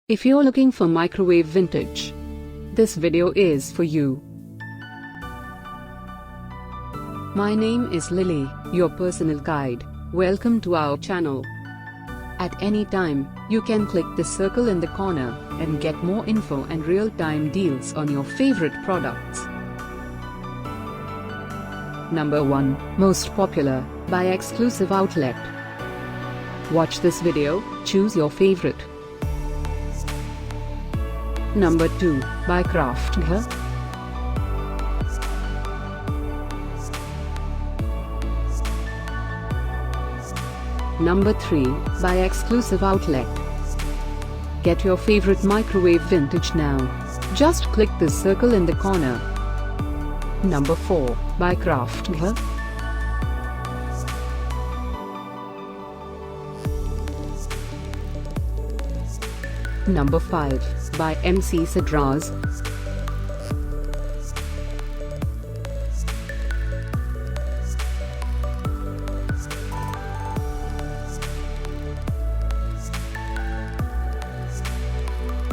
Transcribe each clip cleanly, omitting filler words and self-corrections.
If you're looking for microwave vintage, this video is for you. My name is Lily, your personal guide. Welcome to our channel. At any time, you can click the circle in the corner and get more info and real-time deals on your favorite products. Number 1, Most Popular, by Xclusive Outlet. Watch this video, choose your favorite. Number 2, by Craftghar. Number 3, by Xclusive Outlet. Get your favorite microwave vintage now. Just click the circle in the corner. Number 4, by Craftghar. Number 5, by RAZZ.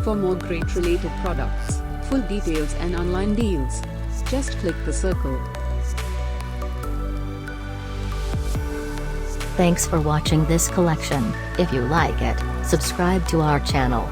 For more great related products, full details and online deals, just click the circle. Thanks for watching this collection. If you like it, subscribe to our channel.